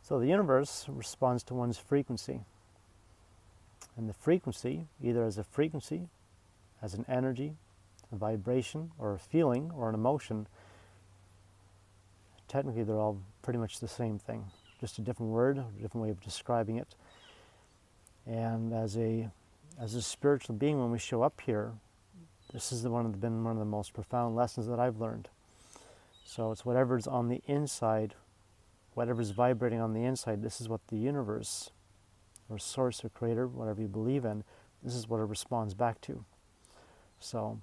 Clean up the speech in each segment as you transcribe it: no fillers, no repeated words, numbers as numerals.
So the universe responds to one's frequency. And the frequency, either as a frequency, as an energy, a vibration, or a feeling, or an emotion, technically they're all pretty much the same thing. Just a different word, a different way of describing it. And as a spiritual being, when we show up here, this has been one of the most profound lessons that I've learned. So it's whatever's on the inside, whatever's vibrating on the inside, this is what the universe, or source, or creator, whatever you believe in, this is what it responds back to. So,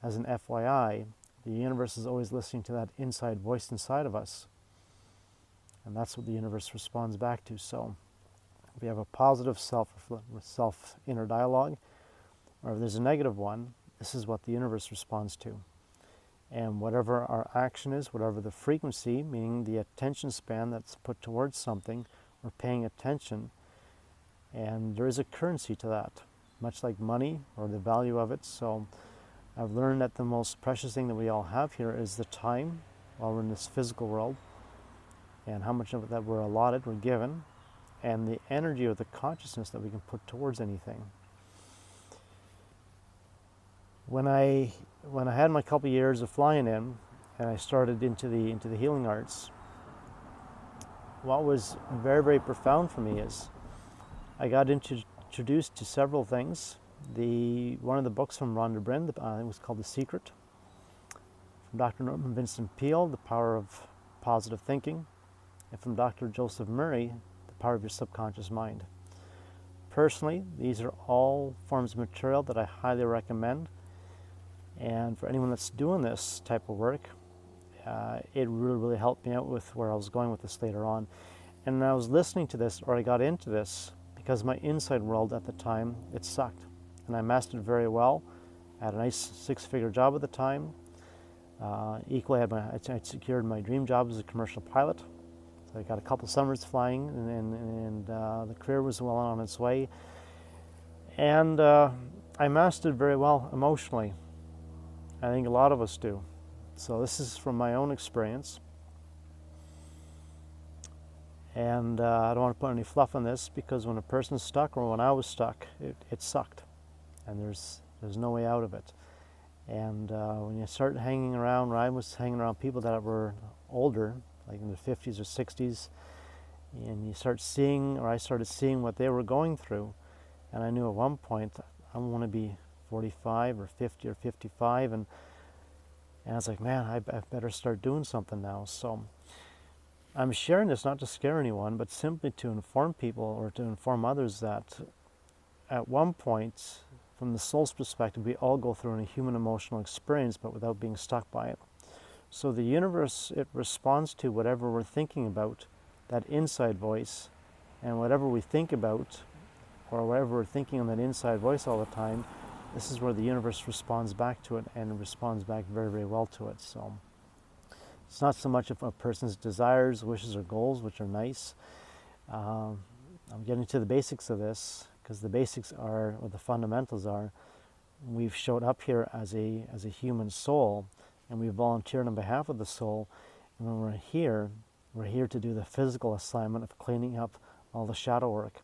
as an FYI, the universe is always listening to that inside voice inside of us. And that's what the universe responds back to. So, if we have a positive self inner dialogue, or if there's a negative one, this is what the universe responds to. And whatever our action is, whatever the frequency, meaning the attention span that's put towards something, we're paying attention, and there is a currency to that, much like money or the value of it. So I've learned that the most precious thing that we all have here is the time while we're in this physical world, and how much of it that we're allotted, we're given, and the energy or the consciousness that we can put towards anything. When I had my couple years of flying in, and I started into the healing arts, what was very, very profound for me is I got introduced to several things. One of the books from Rhonda Byrne, it was called The Secret. From Dr. Norman Vincent Peale, The Power of Positive Thinking. And from Dr. Joseph Murray, The Power of Your Subconscious Mind. Personally, these are all forms of material that I highly recommend. And for anyone that's doing this type of work, it really, really helped me out with where I was going with this later on. And I was listening to this, or I got into this, because my inside world at the time, it sucked. And I mastered it very well. I had a nice six-figure job at the time. Equally, I secured my dream job as a commercial pilot. So I got a couple summers flying, and the career was well on its way. And I mastered it very well emotionally. I think a lot of us do. So this is from my own experience. And I don't want to put any fluff on this, because when a person's stuck, or when I was stuck, it sucked. And there's no way out of it. And when you start hanging around, or I was hanging around people that were older, like in their 50s or 60s, and you start seeing, or I started seeing what they were going through, and I knew at one point I want to be 45 or 50 or 55, and I was like, man, I better start doing something now. So I'm sharing this not to scare anyone, but simply to inform people, or to inform others, that at one point, from the soul's perspective, we all go through a human emotional experience, but without being stuck by it. So the universe, it responds to whatever we're thinking about, that inside voice, and whatever we think about, or whatever we're thinking on that inside voice all the time, this is where the universe responds back to it, and it responds back very, very well to it. So it's not so much of a person's desires, wishes, or goals, which are nice. I'm getting to the basics of this, because the basics are, or the fundamentals are, we've showed up here as a human soul, and we volunteered on behalf of the soul. And when we're here to do the physical assignment of cleaning up all the shadow work.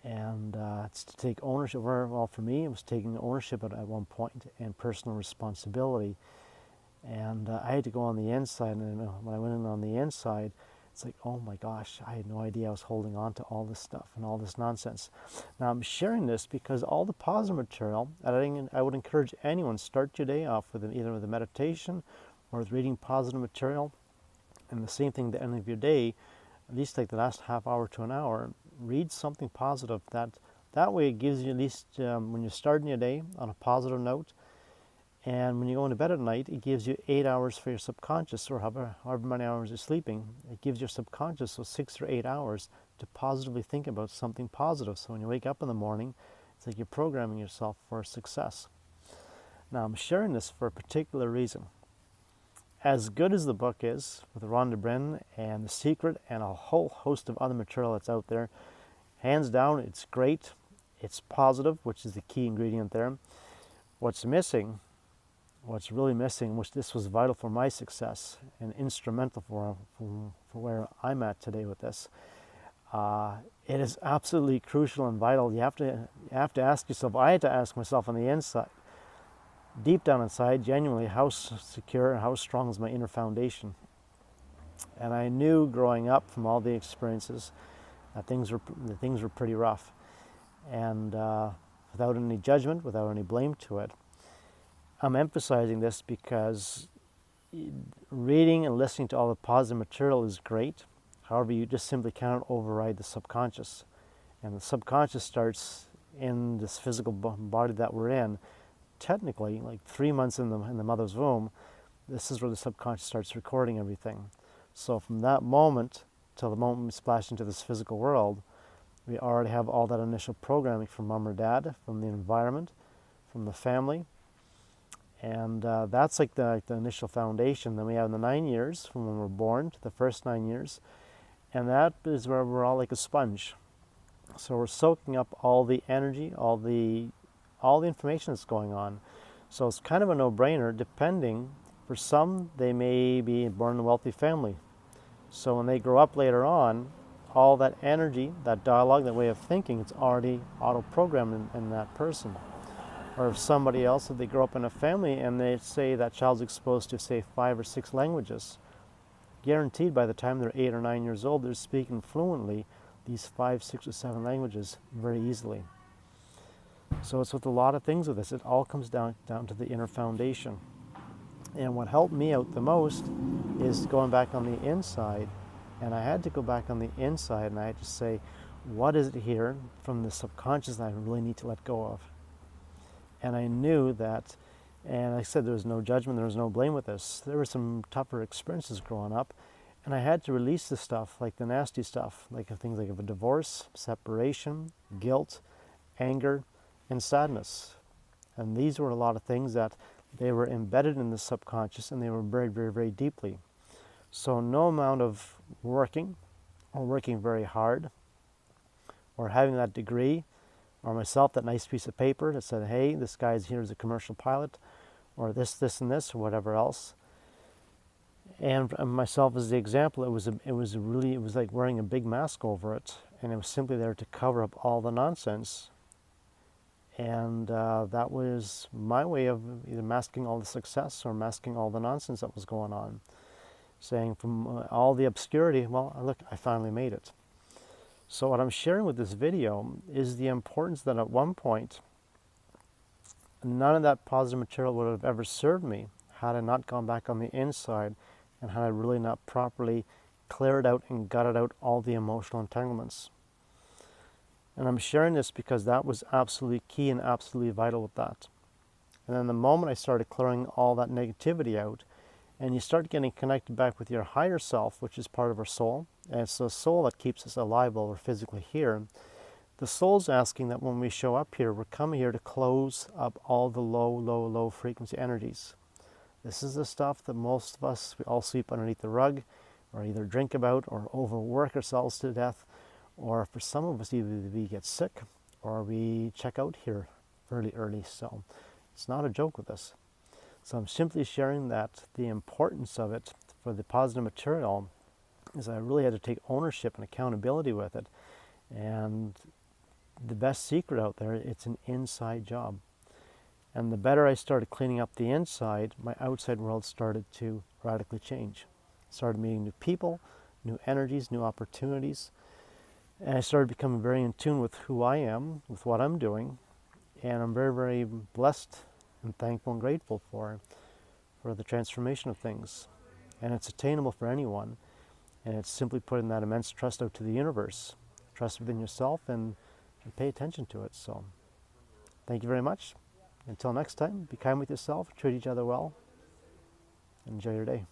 And it's to take ownership. Well, for me, it was taking ownership at one point, and personal responsibility. And I had to go on the inside, and when I went in on the inside, it's like, oh my gosh, I had no idea I was holding on to all this stuff and all this nonsense. Now I'm sharing this because all the positive material, and I would encourage anyone, start your day off with either with a meditation or with reading positive material. And the same thing at the end of your day, at least like the last half hour to an hour, read something positive. That way it gives you, at least when you're starting your day on a positive note, and when you go into bed at night, it gives you 8 hours for your subconscious, or however many hours you're sleeping. It gives your subconscious, so 6 or 8 hours, to positively think about something positive. So when you wake up in the morning, it's like you're programming yourself for success. Now I'm sharing this for a particular reason. As good as the book is, with Rhonda Byrne and The Secret and a whole host of other material that's out there, hands down, it's great. It's positive, which is the key ingredient there. What's really missing, which this was vital for my success and instrumental for where I'm at today with this, it is absolutely crucial and vital. You have to ask yourself. I had to ask myself on the inside, deep down inside, genuinely, how secure and how strong is my inner foundation. And I knew growing up from all the experiences that things were pretty rough, and without any judgment, without any blame to it. I'm emphasizing this because reading and listening to all the positive material is great. However, you just simply cannot override the subconscious. And the subconscious starts in this physical body that we're in. Technically, like 3 months in the mother's womb, this is where the subconscious starts recording everything. So from that moment till the moment we splash into this physical world, we already have all that initial programming from mom or dad, from the environment, from the family. And that's like the initial foundation. Then we have the 9 years from when we're born to the first 9 years. And that is where we're all like a sponge. So we're soaking up all the energy, all the information that's going on. So it's kind of a no-brainer, depending. For some, they may be born in a wealthy family. So when they grow up later on, all that energy, that dialogue, that way of thinking, it's already auto-programmed in that person. Or if somebody else, if they grow up in a family and they say that child's exposed to, say, 5 or 6 languages, guaranteed by the time they're 8 or 9 years old, they're speaking fluently these 5, 6, or 7 languages very easily. So it's with a lot of things with this. It all comes down to the inner foundation. And what helped me out the most is going back on the inside. And I had to go back on the inside and I had to say, what is it here from the subconscious that I really need to let go of? And I knew that, and like I said, there was no judgment, there was no blame with this. There were some tougher experiences growing up, and I had to release the stuff, like the nasty stuff, like things like a divorce, separation, guilt, anger, and sadness. And these were a lot of things that they were embedded in the subconscious, and they were buried very, very deeply. So no amount of working, or working very hard, or having that degree, or myself, that nice piece of paper that said, hey, this guy's here as a commercial pilot, or this, and this, or whatever else. And myself as the example, it was like wearing a big mask over it, and it was simply there to cover up all the nonsense. And that was my way of either masking all the success or masking all the nonsense that was going on. Saying from all the obscurity, well, look, I finally made it. So what I'm sharing with this video is the importance that at one point, none of that positive material would have ever served me had I not gone back on the inside and had I really not properly cleared out and gutted out all the emotional entanglements. And I'm sharing this because that was absolutely key and absolutely vital with that. And then the moment I started clearing all that negativity out, and you start getting connected back with your higher self, which is part of our soul, and it's the soul that keeps us alive while we're physically here. The soul's asking that when we show up here, we're coming here to close up all the low frequency energies. This is the stuff that most of us, we all sweep underneath the rug, or either drink about, or overwork ourselves to death, or for some of us, either we get sick, or we check out here fairly early. So it's not a joke with this. So I'm simply sharing that the importance of it for the positive material is I really had to take ownership and accountability with it. And the best secret out there, it's an inside job. And the better I started cleaning up the inside, my outside world started to radically change. I started meeting new people, new energies, new opportunities. And I started becoming very in tune with who I am, with what I'm doing. And I'm very, very blessed and thankful and grateful for the transformation of things. And it's attainable for anyone. And it's simply putting that immense trust out to the universe. Trust within yourself and pay attention to it. So thank you very much. Until next time, be kind with yourself, treat each other well, and enjoy your day.